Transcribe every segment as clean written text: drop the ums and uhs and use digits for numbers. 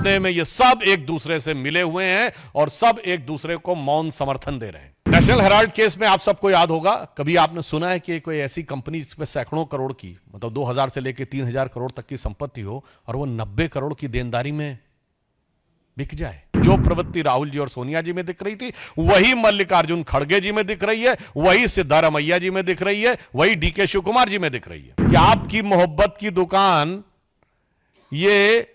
हड़पने में ये सब एक दूसरे से मिले हुए हैं और सब एक दूसरे को मौन समर्थन दे रहे हैं। नेशनल हेराल्ड केस में आप सबको याद होगा, कभी आपने सुना है कि कोई ऐसी कंपनी जिसमें सैकड़ों करोड़ की, मतलब 2000 से लेकर 3000 करोड़ तक की संपत्ति हो और वो 90 करोड़ की देनदारी में बिक जाए? जो प्रवृत्ति राहुल जी और सोनिया जी में दिख रही थी वही मल्लिकार्जुन खड़गे जी में दिख रही है, वही सिद्धारमैया जी में दिख रही है, वही डीके शिव कुमार जी में दिख रही है कि आपकी मोहब्बत की दुकान ये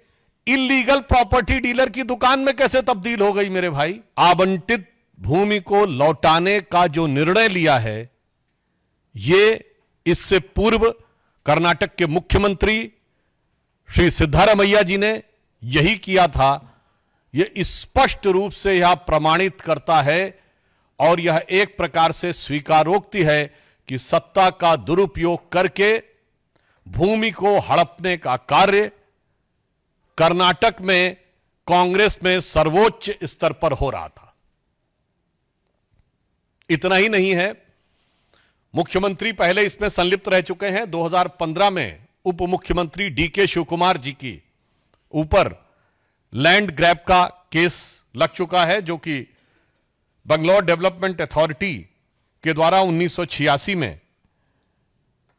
इलीगल प्रॉपर्टी डीलर की दुकान में कैसे तब्दील हो गई मेरे भाई? आवंटित भूमि को लौटाने का जो निर्णय लिया है, ये इससे पूर्व कर्नाटक के मुख्यमंत्री श्री सिद्धारमैया जी ने यही किया था। यह स्पष्ट रूप से यह प्रमाणित करता है और यह एक प्रकार से स्वीकारोक्ति है कि सत्ता का दुरुपयोग करके भूमि को हड़पने का कार्य कर्नाटक में कांग्रेस में सर्वोच्च स्तर पर हो रहा था। इतना ही नहीं है, मुख्यमंत्री पहले इसमें संलिप्त रह चुके हैं। 2015 में उप मुख्यमंत्री डीके शिव कुमार जी की ऊपर लैंड ग्रैब का केस लग चुका है, जो कि बंगलौर डेवलपमेंट अथॉरिटी के द्वारा 1986 में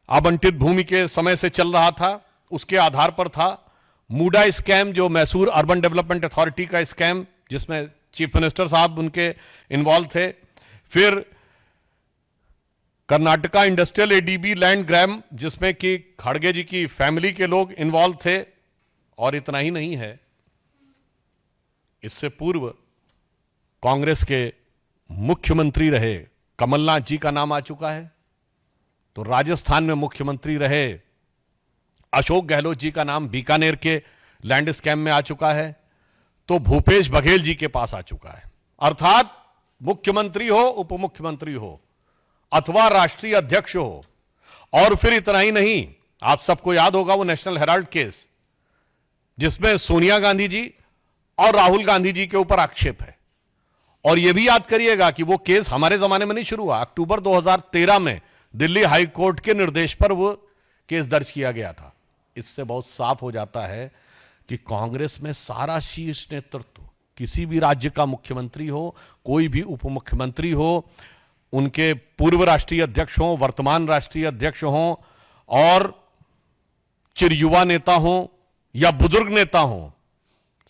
आवंटित भूमि के समय से चल रहा था। उसके आधार पर था मूडा स्कैम, जो मैसूर अर्बन डेवलपमेंट अथॉरिटी का स्कैम, जिसमें चीफ मिनिस्टर साहब उनके इन्वॉल्व थे। फिर Karnataka industrial ADB land grab, जिसमें कि खड़गे जी की फैमिली के लोग इन्वॉल्व थे। और इतना ही नहीं है, इससे पूर्व कांग्रेस के मुख्यमंत्री रहे कमलनाथ जी का नाम आ चुका है। तो राजस्थान में मुख्यमंत्री रहे अशोक गहलोत जी का नाम बीकानेर के लैंड स्कैम में आ चुका है। तो भूपेश बघेल जी के पास आ चुका है। अर्थात मुख्यमंत्री हो, उप मुख्यमंत्री हो अथवा राष्ट्रीय अध्यक्ष हो। और फिर इतना ही नहीं, आप सबको याद होगा वो नेशनल हेराल्ड केस, जिसमें सोनिया गांधी जी और राहुल गांधी जी के ऊपर आक्षेप है। और यह भी याद करिएगा कि वो केस हमारे जमाने में नहीं शुरू हुआ, अक्टूबर 2013 में दिल्ली हाई कोर्ट के निर्देश पर वो केस दर्ज किया गया था। इससे बहुत साफ हो जाता है कि कांग्रेस में सारा शीर्ष नेतृत्व, किसी भी राज्य का मुख्यमंत्री हो, कोई भी उप मुख्यमंत्री हो, उनके पूर्व राष्ट्रीय अध्यक्ष हों, वर्तमान राष्ट्रीय अध्यक्ष हों और चिरयुवा नेता हों या बुजुर्ग नेता हों,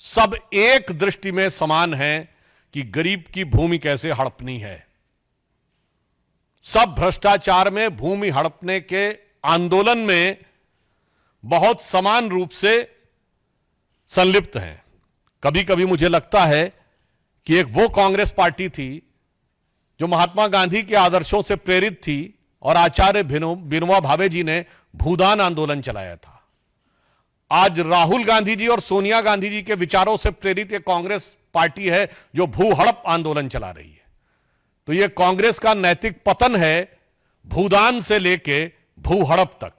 सब एक दृष्टि में समान है कि गरीब की भूमि कैसे हड़पनी है। सब भ्रष्टाचार में, भूमि हड़पने के आंदोलन में बहुत समान रूप से संलिप्त हैं। कभी कभी मुझे लगता है कि एक वो कांग्रेस पार्टी थी जो महात्मा गांधी के आदर्शों से प्रेरित थी और आचार्य विनोबा भावे जी ने भूदान आंदोलन चलाया था। आज राहुल गांधी जी और सोनिया गांधी जी के विचारों से प्रेरित एक कांग्रेस पार्टी है जो भू हड़प आंदोलन चला रही है। तो यह कांग्रेस का नैतिक पतन है, भूदान से लेके भू हड़प तक।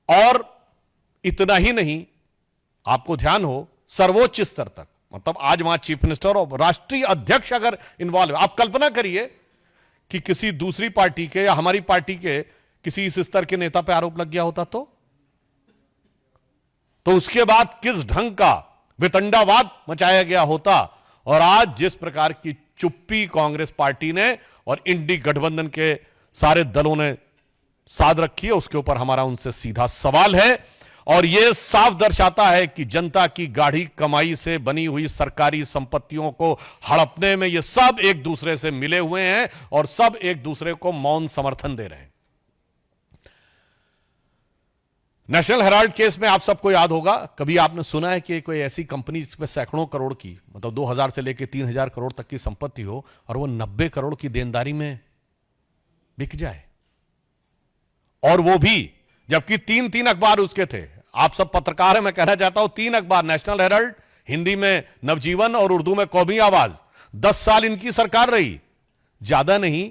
और इतना ही नहीं, आपको ध्यान हो, सर्वोच्च स्तर तक, मतलब आज वहां चीफ मिनिस्टर और राष्ट्रीय अध्यक्ष अगर इन्वॉल्व है। आप कल्पना करिए कि किसी दूसरी पार्टी के या हमारी पार्टी के किसी इस स्तर के नेता पर आरोप लग गया होता तो उसके बाद किस ढंग का वितंडावाद मचाया गया होता। और आज जिस प्रकार की चुप्पी कांग्रेस पार्टी ने और इंडी गठबंधन के सारे दलों ने साध रखी है, उसके ऊपर हमारा उनसे सीधा सवाल है। और यह साफ दर्शाता है कि जनता की गाढ़ी कमाई से बनी हुई सरकारी संपत्तियों को हड़पने में यह सब एक दूसरे से मिले हुए हैं और सब एक दूसरे को मौन समर्थन दे रहे हैं। नेशनल हेराल्ड केस में आप सबको याद होगा, कभी आपने सुना है कि कोई ऐसी कंपनी जिसमें सैकड़ों करोड़ की, मतलब 2000 से लेकर 3000 करोड़ तक की संपत्ति हो और वो 90 करोड़ की देनदारी में बिक जाए? और वो भी जबकि तीन अखबार उसके थे। आप सब पत्रकार हैं, मैं कहना चाहता हूं 3 अखबार, नेशनल हेराल्ड, हिंदी में नवजीवन और उर्दू में कौमी आवाज। 10 साल इनकी सरकार रही, ज्यादा नहीं,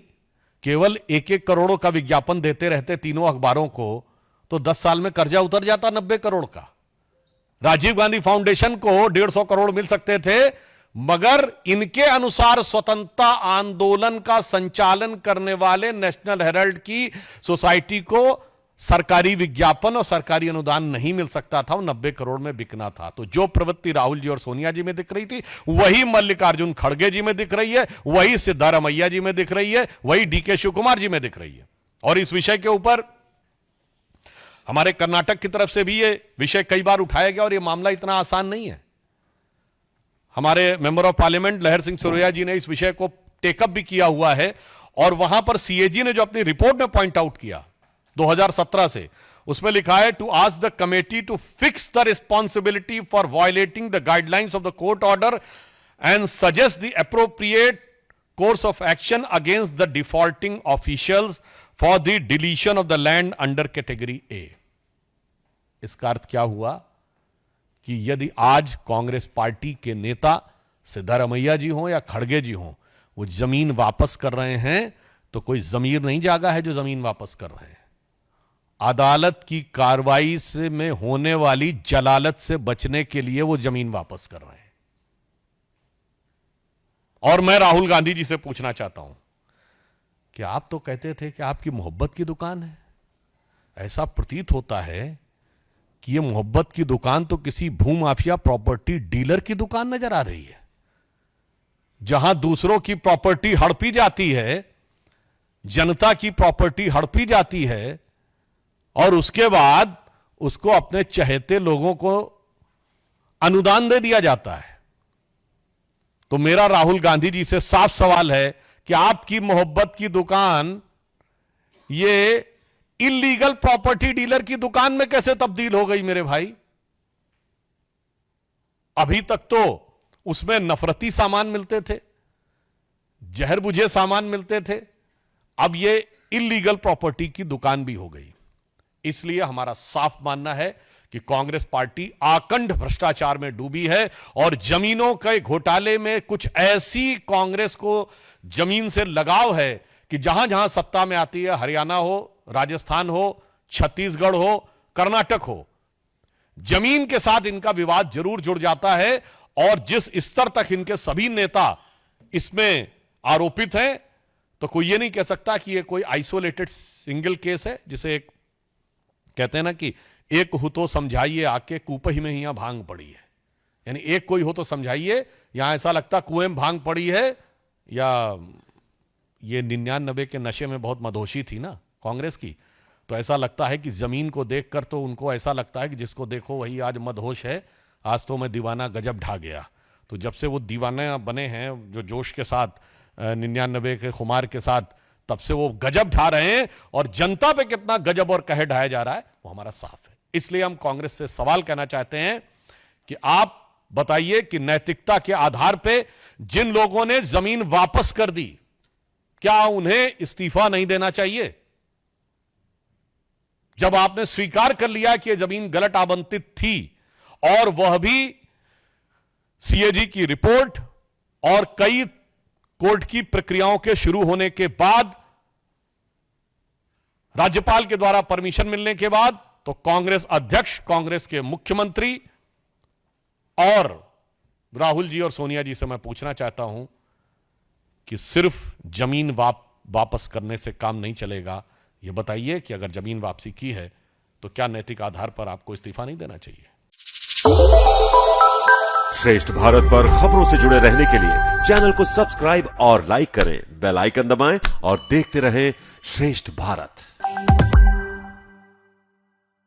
केवल 1-1 करोड़ों का विज्ञापन देते रहते तीनों अखबारों को, तो 10 साल में कर्जा उतर जाता 90 करोड़ का। राजीव गांधी फाउंडेशन को 150 करोड़ मिल सकते थे, मगर इनके अनुसार स्वतंत्रता आंदोलन का संचालन करने वाले नेशनल हेराल्ड की सोसाइटी को सरकारी विज्ञापन और सरकारी अनुदान नहीं मिल सकता था, वो 90 करोड़ में बिकना था। तो जो प्रवृत्ति राहुल जी और सोनिया जी में दिख रही थी, वही मल्लिकार्जुन खड़गे जी में दिख रही है, वही सिद्धारमैया जी में दिख रही है, वही डीके शिव कुमार जी में दिख रही है। और इस विषय के ऊपर हमारे कर्नाटक की तरफ से भी ये विषय कई बार उठाया गया और ये मामला इतना आसान नहीं है। हमारे मेंबर ऑफ पार्लियामेंट लहर सिंह सुरैया जी ने इस विषय को टेकअप भी किया हुआ है और वहां पर सीएजी ने जो अपनी रिपोर्ट में पॉइंट आउट किया 2017 से, उसमें लिखा है to ask the committee to fix the responsibility for violating the guidelines of the court order and suggest the appropriate course of action against the defaulting officials for the deletion of the land under category A. इसका अर्थ क्या हुआ कि यदि आज Congress party के नेता सिद्धारमैया जी हों या खड़गे जी हों, वो जमीन वापस कर रहे हैं, तो कोई जमीर नहीं जागा है जो जमीन वापस कर रहे हैं। अदालत की कार्रवाई से में होने वाली जलालत से बचने के लिए वो जमीन वापस कर रहे हैं। और मैं राहुल गांधी जी से पूछना चाहता हूं कि आप तो कहते थे कि आपकी मोहब्बत की दुकान है, ऐसा प्रतीत होता है कि ये मोहब्बत की दुकान तो किसी भूमाफिया प्रॉपर्टी डीलर की दुकान नजर आ रही है, जहां दूसरों की प्रॉपर्टी हड़पी जाती है, जनता की प्रॉपर्टी हड़पी जाती है और उसके बाद उसको अपने चहेते लोगों को अनुदान दे दिया जाता है। तो मेरा राहुल गांधी जी से साफ सवाल है कि आपकी मोहब्बत की दुकान ये इलीगल प्रॉपर्टी डीलर की दुकान में कैसे तब्दील हो गई मेरे भाई? अभी तक तो उसमें नफरती सामान मिलते थे, जहर बुझे सामान मिलते थे, अब ये इलीगल प्रॉपर्टी की दुकान भी हो गई। इसलिए हमारा साफ मानना है कि कांग्रेस पार्टी आकंठ भ्रष्टाचार में डूबी है और जमीनों के घोटाले में कुछ ऐसी कांग्रेस को जमीन से लगाव है कि जहां जहां सत्ता में आती है, हरियाणा हो, राजस्थान हो, छत्तीसगढ़ हो, कर्नाटक हो, जमीन के साथ इनका विवाद जरूर जुड़ जाता है। और जिस स्तर तक इनके सभी नेता इसमें आरोपित हैं, तो कोई ये नहीं कह सकता कि ये कोई आइसोलेटेड सिंगल केस है, जिसे एक कहते हैं ना कि एक हो तो समझाइए आके कुपही में यहां भांग पड़ी है, यानी एक कोई हो तो समझाइए। यहां ऐसा लगता कुएं में भांग पड़ी है, या ये 99 के नशे में बहुत मदहोशी थी ना कांग्रेस की, तो ऐसा लगता है कि जमीन को देखकर तो उनको ऐसा लगता है कि जिसको देखो वही आज मदहोश है, आज तो मैं दीवाना गजब ढा गया। तो जब से वो दीवाना बने हैं जो जोश के साथ 99 के खुमार के साथ, तब से वो गजब ढा रहे हैं और जनता पे कितना गजब और कहर ढाया जा रहा है वो हमारा साफ है। इसलिए हम कांग्रेस से सवाल कहना चाहते हैं कि आप बताइए कि नैतिकता के आधार पे जिन लोगों ने जमीन वापस कर दी, क्या उन्हें इस्तीफा नहीं देना चाहिए? जब आपने स्वीकार कर लिया कि यह जमीन गलत आवंटित थी और वह भी सीएजी की रिपोर्ट और कई कोर्ट की प्रक्रियाओं के शुरू होने के बाद, राज्यपाल के द्वारा परमिशन मिलने के बाद, तो कांग्रेस अध्यक्ष, कांग्रेस के मुख्यमंत्री और राहुल जी और सोनिया जी से मैं पूछना चाहता हूं कि सिर्फ जमीन वापस करने से काम नहीं चलेगा। यह बताइए कि अगर जमीन वापसी की है तो क्या नैतिक आधार पर आपको इस्तीफा नहीं देना चाहिए? श्रेष्ठ भारत पर खबरों से जुड़े रहने के लिए चैनल को सब्सक्राइब और लाइक करें, बेल आइकन दबाएं और देखते रहें श्रेष्ठ भारत।